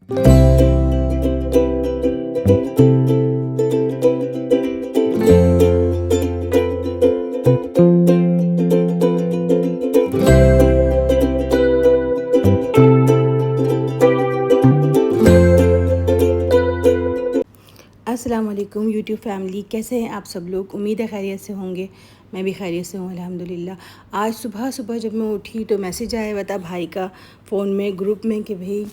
السلام علیکم YouTube family, کیسے ہیں آپ سب لوگ؟ امید ہے خیریت سے ہوں گے۔ میں بھی خیریت سے ہوں الحمدللہ۔ آج صبح جب میں اٹھی تو میسیج آیا ہوا تھا بھائی کا فون میں، گروپ میں، کہ بھئی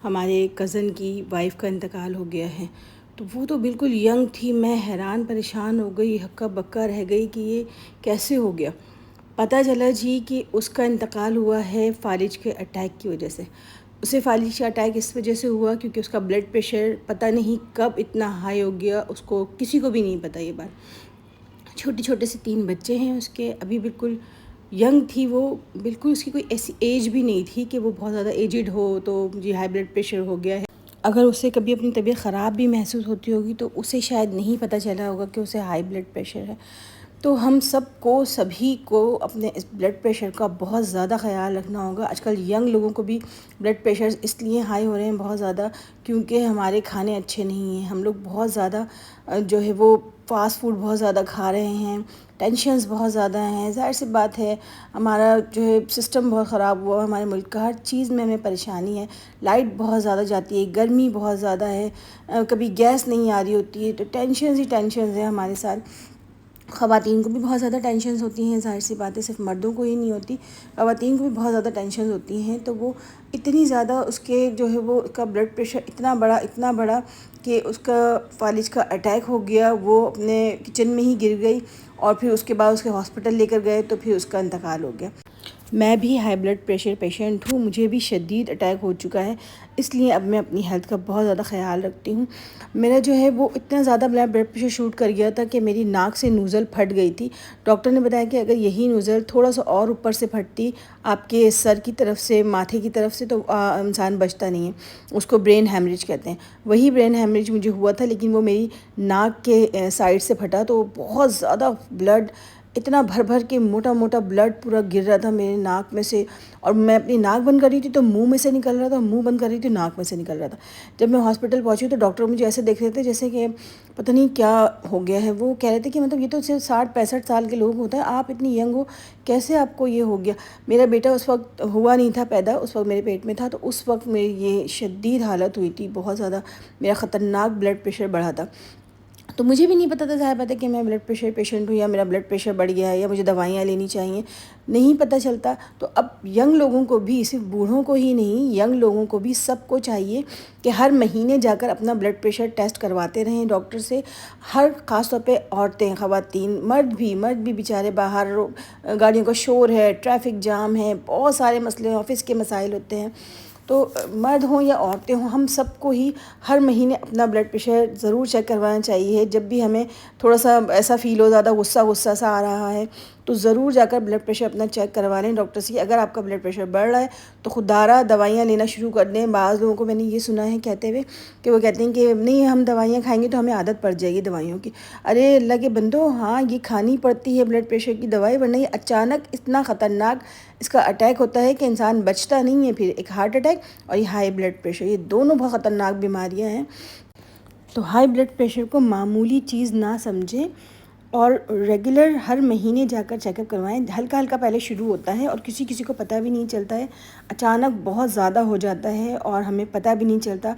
ہمارے کزن کی وائف کا انتقال ہو گیا ہے۔ تو وہ تو بالکل ینگ تھی، میں حیران پریشان ہو گئی، ہکا بکا رہ گئی کہ یہ کیسے ہو گیا۔ پتہ چلا جی کہ اس کا انتقال ہوا ہے فالج کے اٹیک کی وجہ سے۔ اسے فالج کا اٹیک اس وجہ سے ہوا کیونکہ اس کا بلڈ پریشر پتہ نہیں کب اتنا ہائی ہو گیا، اس کو کسی کو بھی نہیں پتہ یہ بات۔ چھوٹے سے 3 بچے ہیں اس کے، ابھی بالکل ینگ تھی وہ، بالکل اس کی کوئی ایسی ایج بھی نہیں تھی کہ وہ بہت زیادہ ایجڈ ہو تو جی ہائی بلڈ پریشر ہو گیا ہے۔ اگر اسے کبھی اپنی طبیعت خراب بھی محسوس ہوتی ہوگی تو اسے شاید نہیں پتہ چلا ہوگا کہ اسے ہائی بلڈ پریشر ہے۔ تو ہم سبھی کو اپنے اس بلڈ پریشر کا بہت زیادہ خیال رکھنا ہوگا۔ آج کل ینگ لوگوں کو بھی بلڈ پریشر اس لیے ہائی ہو رہے ہیں بہت زیادہ کیونکہ ہمارے کھانے اچھے نہیں ہیں، ہم لوگ بہت زیادہ جو ہے وہ فاسٹ فوڈ بہت زیادہ کھا رہے ہیں، ٹینشنز بہت زیادہ ہیں۔ ظاہر سی بات ہے ہمارا جو ہے سسٹم بہت خراب ہوا، ہمارے ملک کا ہر چیز میں ہمیں پریشانی ہے، لائٹ بہت زیادہ جاتی ہے، گرمی بہت زیادہ ہے، کبھی گیس نہیں آ رہی ہوتی ہے، تو ٹینشنز ہیں ہمارے ساتھ۔ خواتین کو بھی بہت زیادہ ٹینشنز ہوتی ہیں، ظاہر سی بات ہے صرف مردوں کو ہی نہیں ہوتی، خواتین کو بھی بہت زیادہ ٹینشنز ہوتی ہیں۔ تو وہ اتنی زیادہ اس کے جو ہے وہ اس کا بلڈ پریشر اتنا بڑا کہ اس کا فالج کا اٹیک ہو گیا، وہ اپنے کچن میں ہی گر گئی اور پھر اس کے بعد اس کے ہاسپٹل لے کر گئے تو پھر اس کا انتقال ہو گیا۔ میں بھی ہائی بلڈ پریشر پیشنٹ ہوں، مجھے بھی شدید اٹیک ہو چکا ہے، اس لیے اب میں اپنی ہیلتھ کا بہت زیادہ خیال رکھتی ہوں۔ میرا جو ہے وہ اتنا زیادہ بلڈ پریشر شوٹ کر گیا تھا کہ میری ناک سے نوزل پھٹ گئی تھی۔ ڈاکٹر نے بتایا کہ اگر یہی نوزل تھوڑا سا اور اوپر سے پھٹتی آپ کے سر کی طرف سے، ماتھے کی طرف سے، تو انسان بچتا نہیں ہے، اس کو برین ہیمریج کہتے ہیں۔ وہی برین ہیمریج مجھے ہوا تھا لیکن وہ میری ناک کے سائڈ سے پھٹا، تو بہت زیادہ بلڈ، اتنا بھر کے موٹا بلڈ پورا گر رہا تھا میرے ناک میں سے، اور میں اپنی ناک بند کر رہی تھی تو منہ میں سے نکل رہا تھا، منہ بند کر رہی تھی ناک میں سے نکل رہا تھا۔ جب میں ہاسپٹل پہنچی تو ڈاکٹر مجھے ایسے دیکھ رہے تھے جیسے کہ پتہ نہیں کیا ہو گیا ہے۔ وہ کہہ رہے تھے کہ مطلب یہ تو صرف 60-65 سال کے لوگ ہوتے ہیں، آپ اتنی ینگ ہو، کیسے آپ کو یہ ہو گیا؟ میرا بیٹا اس وقت ہوا نہیں تھا پیدا، اس وقت میرے پیٹ میں تھا، تو اس وقت میری یہ شدید حالت ہوئی تھی، بہت زیادہ میرا خطرناک بلڈ پریشر بڑھا تھا۔ تو مجھے بھی نہیں پتہ تھا، ظاہر بات ہے کہ میں بلڈ پریشر پیشنٹ ہوں یا میرا بلڈ پریشر بڑھ گیا ہے یا مجھے دوائیاں لینی چاہیے، نہیں پتہ چلتا۔ تو اب ینگ لوگوں کو بھی، صرف بوڑھوں کو ہی نہیں، ینگ لوگوں کو بھی، سب کو چاہیے کہ ہر مہینے جا کر اپنا بلڈ پریشر ٹیسٹ کرواتے رہیں ڈاکٹر سے۔ خاص طور پہ عورتیں، خواتین، مرد بھی بیچارے باہر، گاڑیوں کا شور ہے، ٹریفک جام ہے، بہت سارے مسئلے، آفس کے مسائل ہوتے ہیں، تو مرد ہوں یا عورتیں ہوں، ہم سب کو ہی ہر مہینے اپنا بلڈ پریشر ضرور چیک کروانا چاہیے۔ جب بھی ہمیں تھوڑا سا ایسا فیل ہو، زیادہ غصہ سا آ رہا ہے، تو ضرور جا کر بلڈ پریشر اپنا چیک کروا لیں ڈاکٹر سے۔ اگر آپ کا بلڈ پریشر بڑھ رہا ہے تو خوددارہ دوائیاں لینا شروع کر دیں۔ بعض لوگوں کو میں نے یہ سنا ہے کہتے ہوئے کہ وہ کہتے ہیں کہ نہیں، ہم دوائیاں کھائیں گے تو ہمیں عادت پڑ جائے گی دوائیوں کی۔ ارے اللہ کے بندو، ہاں یہ کھانی پڑتی ہے بلڈ پریشر کی دوائی، ورنہ یہ اچانک اتنا خطرناک اس کا اٹیک ہوتا ہے کہ انسان بچتا نہیں ہے۔ پھر ایک ہارٹ اٹیک اور یہ ہائی بلڈ پریشر، یہ دونوں بہت خطرناک بیماریاں ہیں۔ تو ہائی بلڈ پریشر کو معمولی چیز نہ سمجھیں اور ریگولر ہر مہینے جا کر چیک اپ کروائیں۔ ہلکا پہلے شروع ہوتا ہے اور کسی کو پتہ بھی نہیں چلتا ہے، اچانک بہت زیادہ ہو جاتا ہے اور ہمیں پتہ بھی نہیں چلتا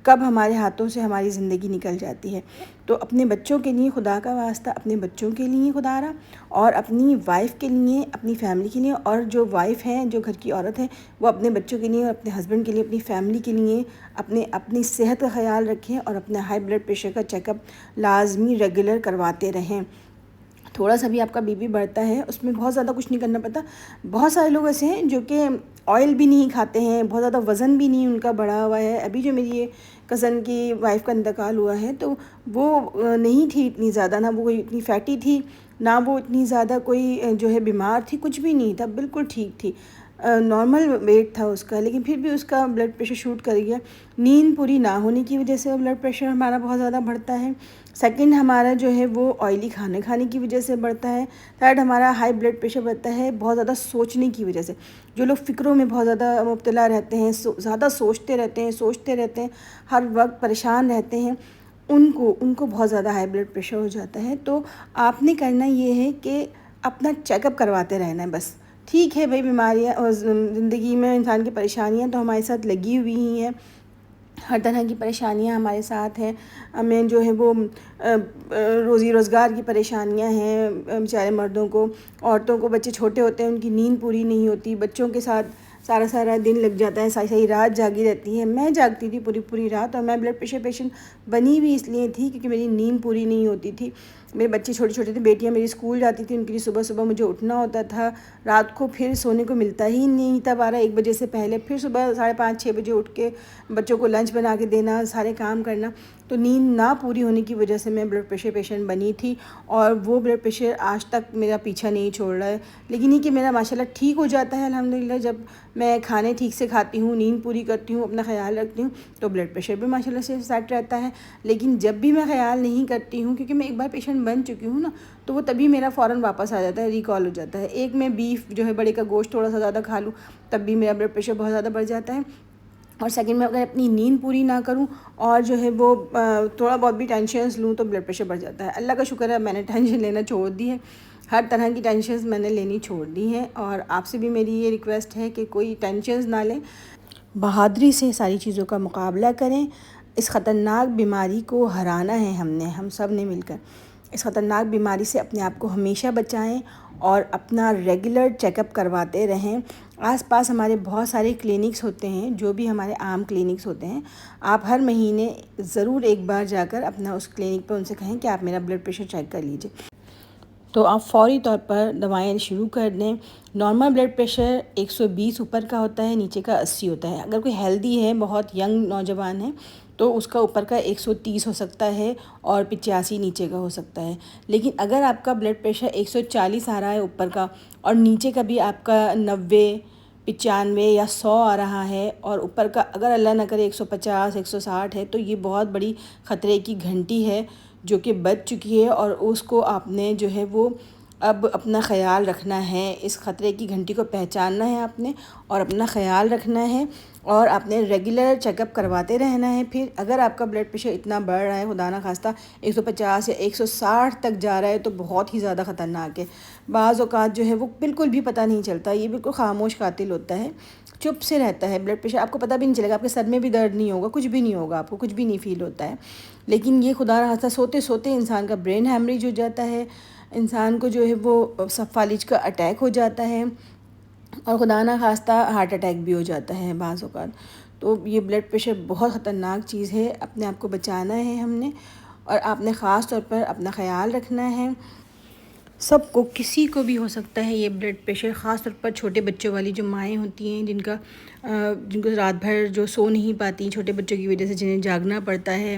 کب ہمارے ہاتھوں سے ہماری زندگی نکل جاتی ہے۔ تو اپنے بچوں کے لیے، خدا کا واسطہ اپنے بچوں کے لیے خدا را، اور اپنی وائف کے لیے، اپنی فیملی کے لیے، اور جو وائف ہیں، جو گھر کی عورت ہے، وہ اپنے بچوں کے لیے اور اپنے ہسبینڈ کے لیے، اپنی فیملی کے لیے اپنی صحت کا خیال رکھیں اور اپنا ہائی بلڈ پریشر کا چیک اپ لازمی ریگولر کرواتے رہیں۔ تھوڑا سا بھی آپ کا بی پی بڑھتا ہے، اس میں بہت زیادہ کچھ نہیں کرنا پڑتا۔ بہت سارے لوگ ایسے ہیں جو کہ آئل بھی نہیں کھاتے ہیں، بہت زیادہ وزن بھی نہیں ان کا بڑھا ہوا ہے۔ ابھی جو میری یہ کزن کی وائف کا انتقال ہوا ہے تو وہ نہیں تھی اتنی زیادہ، نہ وہ اتنی فیٹی تھی، نہ وہ اتنی زیادہ کوئی جو ہے بیمار تھی، کچھ بھی نہیں تھا، بالکل ٹھیک تھی۔ نارمل ویٹ تھا اس کا، لیکن پھر بھی اس کا بلڈ پریشر شوٹ کر گیا۔ نیند پوری نہ ہونے کی وجہ سے بلڈ پریشر ہمارا بہت زیادہ بڑھتا ہے۔ سیکنڈ ہمارا جو ہے وہ آئلی کھانے کی وجہ سے بڑھتا ہے۔ تھرڈ ہمارا ہائی بلڈ پریشر بڑھتا ہے بہت زیادہ سوچنے کی وجہ سے۔ جو لوگ فکروں میں بہت زیادہ مبتلا رہتے ہیں، زیادہ سوچتے رہتے ہیں، ہر وقت پریشان رہتے ہیں، ان کو بہت زیادہ ہائی بلڈ پریشر ہو جاتا ہے۔ تو آپ نے کرنا یہ ہے کہ اپنا چیک اپ کرواتے رہنا ہے بس۔ ٹھیک ہے بھائی، بیماریاں اور زندگی میں انسان کی پریشانیاں تو ہمارے ساتھ لگی ہوئی ہی ہیں، ہر طرح کی پریشانیاں ہمارے ساتھ ہیں۔ ہمیں جو ہے وہ روزی روزگار کی پریشانیاں ہیں، بیچارے مردوں کو، عورتوں کو، بچے چھوٹے ہوتے ہیں ان کی نیند پوری نہیں ہوتی، بچوں کے ساتھ سارا دن لگ جاتا ہے، ساری رات جاگی رہتی ہے۔ میں جاگتی تھی پوری رات، اور میں بلڈ پریشر پیشنٹ بنی بھی اس لیے تھی کیونکہ میری نیند پوری نہیں ہوتی تھی۔ میرے بچے چھوٹے تھے، بیٹیاں میری اسکول جاتی تھیں، ان کے لیے صبح مجھے اٹھنا ہوتا تھا، رات کو پھر سونے کو ملتا ہی نہیں تھا 12-1 بجے سے پہلے، پھر صبح 5:30-6 بجے اٹھ کے بچوں کو لنچ بنا کے دینا، سارے کام کرنا۔ تو نیند نہ پوری ہونے کی وجہ سے میں بلڈ پریشر پیشنٹ بنی تھی، اور وہ بلڈ پریشر آج تک میرا پیچھا نہیں چھوڑ رہا ہے۔ لیکن یہ کہ میرا ماشاءاللہ ٹھیک ہو جاتا ہے الحمدللہ، جب میں کھانے ٹھیک سے کھاتی ہوں، نیند پوری کرتی ہوں، اپنا خیال رکھتی ہوں، تو بلڈ پریشر بھی ماشاءاللہ سے سیٹ رہتا ہے۔ لیکن جب بھی میں خیال نہیں کرتی ہوں، کیونکہ میں ایک بار پیشنٹ بن چکی ہوں نا، تو وہ تبھی میرا فوراً واپس آ جاتا ہے، ریکال ہو جاتا ہے۔ ایک میں بیف جو ہے بڑے کا گوشت تھوڑا سا زیادہ کھا لوں، تب بھی میرا بلڈ پریشر بہت زیادہ بڑھ جاتا ہے۔ اور سیکنڈ میں اگر اپنی نیند پوری نہ کروں اور جو ہے وہ تھوڑا بہت بھی ٹینشنز لوں تو بلڈ پریشر بڑھ جاتا ہے۔ اللہ کا شکر ہے میں نے ٹینشن لینا چھوڑ دی ہے، ہر طرح کی ٹینشنز میں نے لینی چھوڑ دی ہیں، اور آپ سے بھی میری یہ ریکویسٹ ہے کہ کوئی ٹینشنز نہ لیں، بہادری سے ساری چیزوں کا مقابلہ کریں۔ اس خطرناک بیماری کو ہرانا ہے ہم سب نے مل کر۔ اس خطرناک بیماری سے اپنے آپ کو ہمیشہ بچائیں، اور اپنا ریگولر چیک اپ کرواتے رہیں۔ آس پاس ہمارے بہت سارے کلینکس ہوتے ہیں، جو بھی ہمارے عام کلینکس ہوتے ہیں، آپ ہر مہینے ضرور ایک بار جا کر اپنا اس کلینک پہ ان سے کہیں کہ آپ میرا بلڈ پریشر چیک کر لیجئے، تو آپ فوری طور پر دوائیں شروع کر دیں۔ نارمل بلڈ پریشر 120 اوپر کا ہوتا ہے، نیچے کا 80 ہوتا ہے۔ اگر کوئی ہیلدی ہے، بہت ینگ نوجوان ہے، تو اس کا اوپر کا 130 ہو سکتا ہے اور 85 نیچے کا ہو سکتا ہے۔ لیکن اگر آپ کا بلڈ پریشر 140 آ رہا ہے اوپر کا، اور نیچے کا بھی آپ کا 90، 95 یا 100 آ رہا ہے، اور اوپر کا اگر اللہ نہ کرے 150، 160 ہے، تو یہ بہت بڑی خطرے کی گھنٹی ہے جو کہ بج چکی ہے، اور اس کو آپ نے جو ہے وہ اب اپنا خیال رکھنا ہے۔ اس خطرے کی گھنٹی کو پہچاننا ہے آپ نے، اور اپنا خیال رکھنا ہے، اور آپ نے ریگولر چیک اپ کرواتے رہنا ہے۔ پھر اگر آپ کا بلڈ پریشر اتنا بڑھ رہا ہے، خدا نہ خواستہ 150 یا 160 تک جا رہا ہے، تو بہت ہی زیادہ خطرناک ہے۔ بعض اوقات جو ہے وہ بالکل بھی پتہ نہیں چلتا، یہ بالکل خاموش قاتل ہوتا ہے، چپ سے رہتا ہے بلڈ پریشر، آپ کو پتہ بھی نہیں چلے گا، آپ کے سر میں بھی درد نہیں ہوگا، کچھ بھی نہیں ہوگا، آپ کو کچھ بھی نہیں فیل ہوتا ہے۔ لیکن یہ خدا نہ خواستہ سوتے انسان کا برین ہیمریج ہو جاتا ہے، انسان کو جو ہے وہ فالج کا اٹیک ہو جاتا ہے، اور خدا نہ خواستہ ہارٹ اٹیک بھی ہو جاتا ہے بعض اوقات۔ تو یہ بلڈ پریشر بہت خطرناک چیز ہے، اپنے آپ کو بچانا ہے ہم نے، اور آپ نے خاص طور پر اپنا خیال رکھنا ہے۔ سب کو، کسی کو بھی ہو سکتا ہے یہ بلڈ پریشر، خاص طور پر چھوٹے بچوں والی جو مائیں ہوتی ہیں، جن کو رات بھر جو سو نہیں پاتی چھوٹے بچوں کی وجہ سے، جنہیں جاگنا پڑتا ہے،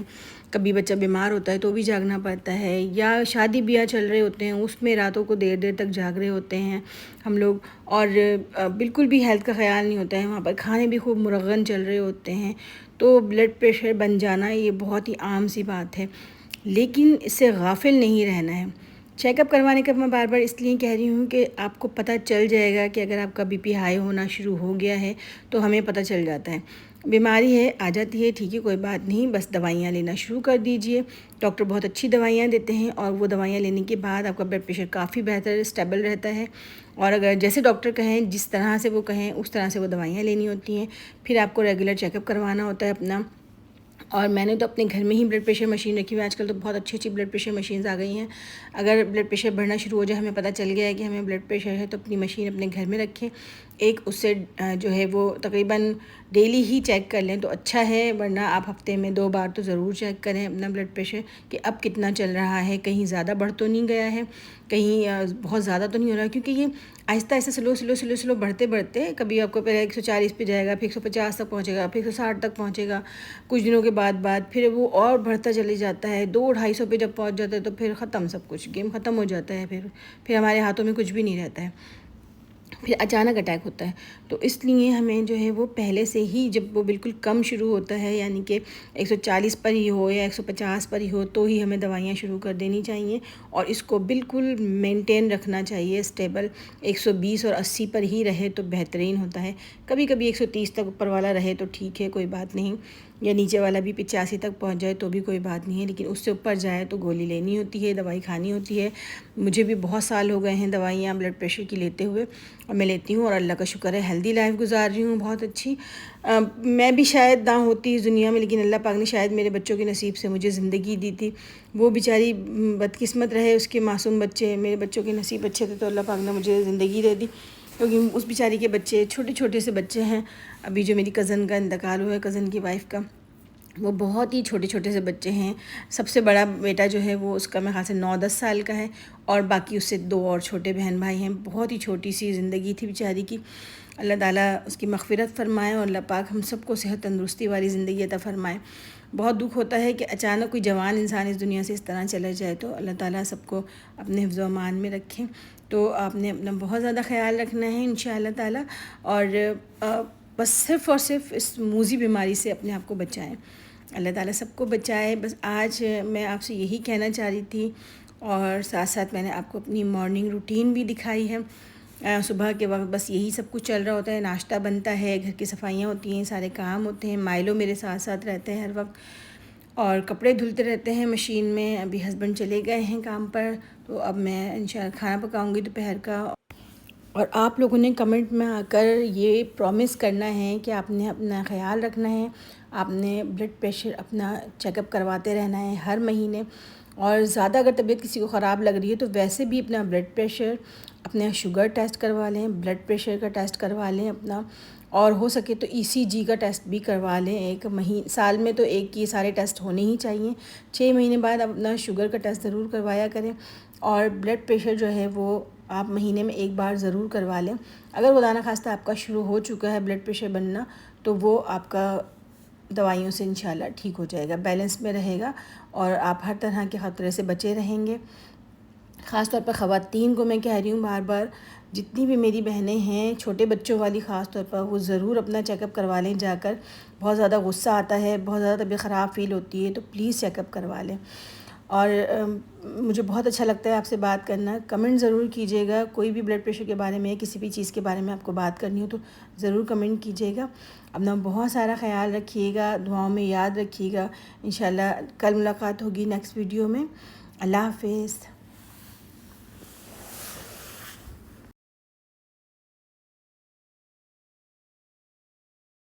کبھی بچہ بیمار ہوتا ہے تو بھی جاگنا پڑتا ہے، یا شادی بیاہ چل رہے ہوتے ہیں اس میں راتوں کو دیر تک جاگ رہے ہوتے ہیں ہم لوگ، اور بالکل بھی ہیلتھ کا خیال نہیں ہوتا ہے، وہاں پر کھانے بھی خوب مرغن چل رہے ہوتے ہیں، تو بلڈ پریشر بن جانا یہ بہت ہی عام سی بات ہے۔ لیکن اس سے غافل نہیں رہنا ہے۔ چیک اپ کروانے کا میں بار بار اس لیے کہہ رہی ہوں کہ آپ کو پتہ چل جائے گا کہ اگر آپ کا بی پی ہائی ہونا شروع ہو گیا ہے تو ہمیں پتہ چل جاتا ہے، بیماری ہے، آ جاتی ہے، ٹھیک ہے، کوئی بات نہیں، بس دوائیاں لینا شروع کر دیجئے۔ ڈاکٹر بہت اچھی دوائیاں دیتے ہیں، اور وہ دوائیاں لینے کے بعد آپ کا بلڈ پریشر کافی بہتر اسٹیبل رہتا ہے، اور اگر جیسے ڈاکٹر کہیں، جس طرح سے وہ کہیں، اس طرح سے وہ دوائیاں لینی ہوتی ہیں۔ پھر آپ کو ریگولر چیک اپ کروانا ہوتا ہے اپنا، اور میں نے تو اپنے گھر میں ہی بلڈ پریشر مشین رکھی ہوئی ہے، آج کل تو بہت اچھی بلڈ پریشر مشینز آ گئی ہیں۔ اگر بلڈ پریشر بڑھنا شروع ہو جائے، ہمیں پتہ چل گیا ہے کہ ہمیں بلڈ پریشر ہے، تو اپنی مشین اپنے گھر میں رکھیں، ایک اس سے جو ہے وہ تقریباً ڈیلی ہی چیک کر لیں تو اچھا ہے، ورنہ آپ ہفتے میں 2 بار تو ضرور چیک کریں اپنا بلڈ پریشر کہ اب کتنا چل رہا ہے، کہیں زیادہ بڑھ تو نہیں گیا ہے، کہیں بہت زیادہ تو نہیں ہو رہا ہے، کیونکہ یہ آہستہ آہستہ سلو بڑھتے کبھی آپ کو پہلے 140 پہ جائے گا، پھر 150 تک پہنچے گا، پھر 160 تک پہنچے گا، کچھ دنوں کے بعد پھر وہ اور بڑھتا چلے جاتا ہے، 200-250 پہ جب پہنچ جاتا ہے تو پھر ختم، سب کچھ گیم ختم ہو جاتا ہے، پھر ہمارے ہاتھوں میں کچھ بھی نہیں رہتا ہے۔ پھر اچانک اٹیک ہوتا ہے. تو اس لیے ہمیں جو ہے وہ پہلے سے ہی جب وہ بالکل کم شروع ہوتا ہے، یعنی کہ 140 پر ہی ہو یا 150 پر ہی ہو، تو ہی ہمیں دوائیاں شروع کر دینی چاہیے اور اس کو بالکل مینٹین رکھنا چاہیے اسٹیبل. 120 اور 80 پر ہی رہے تو بہترین ہوتا ہے. کبھی کبھی 130 تک اوپر والا رہے تو ٹھیک ہے، کوئی بات نہیں، یا نیچے والا بھی 85 تک پہنچ جائے تو بھی کوئی بات نہیں ہے، لیکن اس سے اوپر جائے تو گولی لینی ہوتی ہے، دوائی کھانی ہوتی ہے. مجھے بھی بہت سال ہو گئے ہیں دوائیاں بلڈ پریشر کی لیتے ہوئے، اور میں لیتی ہوں اور اللہ کا شکر ہے ہیلدی لائف گزار رہی ہوں بہت اچھی. میں بھی شاید نہ ہوتی اس دنیا میں، لیکن اللہ پاک نے شاید میرے بچوں کے نصیب سے مجھے زندگی دی تھی. وہ بیچاری بدقسمت رہے، اس کے معصوم بچے، میرے بچوں کے نصیب اچھے تھے تو اللہ پاک نے مجھے زندگی دے دی. کیونکہ اس بیچاری کے بچے چھوٹے چھوٹے سے بچے ہیں. ابھی جو میری کزن کا انتقال ہوا ہے، کزن کی وائف کا، وہ بہت ہی چھوٹے چھوٹے سے بچے ہیں. سب سے بڑا بیٹا جو ہے وہ اس کا میرے خیال سے 9-10 سال کا ہے، اور باقی اس سے 2 اور چھوٹے بہن بھائی ہیں. بہت ہی چھوٹی سی زندگی تھی بیچاری کی. اللہ تعالیٰ اس کی مغفرت فرمائے اور اللہ پاک ہم سب کو صحت تندرستی والی زندگی عطا فرمائے. بہت دکھ ہوتا ہے کہ اچانک کوئی جوان انسان اس دنیا سے اس طرح چلا جائے، تو اللہ تعالیٰ سب کو اپنے حفظ و امان میں رکھیں. تو آپ نے اپنا بہت زیادہ خیال رکھنا ہے انشاءاللہ تعالیٰ، اور بس صرف اور صرف اس موذی بیماری سے اپنے آپ کو بچائیں. اللہ تعالیٰ سب کو بچائے. بس آج میں آپ سے یہی کہنا چاہ رہی تھی، اور ساتھ ساتھ میں نے آپ کو اپنی مارننگ روٹین بھی دکھائی ہے. صبح کے وقت بس یہی سب کچھ چل رہا ہوتا ہے، ناشتہ بنتا ہے، گھر کی صفائیاں ہوتی ہیں، سارے کام ہوتے ہیں. مائلو میرے ساتھ ساتھ رہتے ہیں ہر وقت، اور کپڑے دھلتے رہتے ہیں مشین میں. ابھی ہسبینڈ چلے گئے ہیں کام پر، تو اب میں انشاءاللہ کھانا پکاؤں گی دوپہر کا. اور آپ لوگوں نے کمنٹ میں آ کر یہ پرومس کرنا ہے کہ آپ نے اپنا خیال رکھنا ہے، آپ نے بلڈ پریشر اپنا چیک اپ کرواتے رہنا ہے ہر مہینے. اور زیادہ اگر طبیعت کسی کو خراب لگ رہی ہے تو ویسے بھی اپنا بلڈ پریشر، اپنا شوگر ٹیسٹ کروا لیں، بلڈ پریشر کا ٹیسٹ کروا لیں اپنا، اور ہو سکے تو ECG کا ٹیسٹ بھی کروا لیں. ایک سال میں تو ایک یہ سارے ٹیسٹ ہونے ہی چاہیے. 6 مہینے بعد آپ اپنا شوگر کا ٹیسٹ ضرور کروایا کریں. اور بلڈ پریشر جو ہے وہ آپ مہینے میں ایک بار ضرور کروا لیں. اگر خدا نخواستہ آپ کا شروع ہو چکا ہے بلڈ پریشر بننا، تو وہ آپ کا دوائیوں سے انشاءاللہ ٹھیک ہو جائے گا، بیلنس میں رہے گا، اور آپ ہر طرح کے خطرے سے بچے رہیں گے. خاص طور پر خواتین کو میں کہہ رہی ہوں بار بار، جتنی بھی میری بہنیں ہیں چھوٹے بچوں والی، خاص طور پر وہ ضرور اپنا چیک اپ کروا لیں جا کر. بہت زیادہ غصہ آتا ہے، بہت زیادہ طبیعت خراب فیل ہوتی ہے، تو پلیز چیک اپ کروا لیں. اور مجھے بہت اچھا لگتا ہے آپ سے بات کرنا. کمنٹ ضرور کیجیے گا، کوئی بھی بلڈ پریشر کے بارے میں، کسی بھی چیز کے بارے میں آپ کو بات کرنی ہو تو ضرور کمنٹ کیجیے گا. اپنا بہت سارا خیال رکھیے گا، دعاؤں میں یاد رکھیے گا. انشاءاللہ کل ملاقات ہوگی نیکسٹ ویڈیو میں. اللہ حافظ.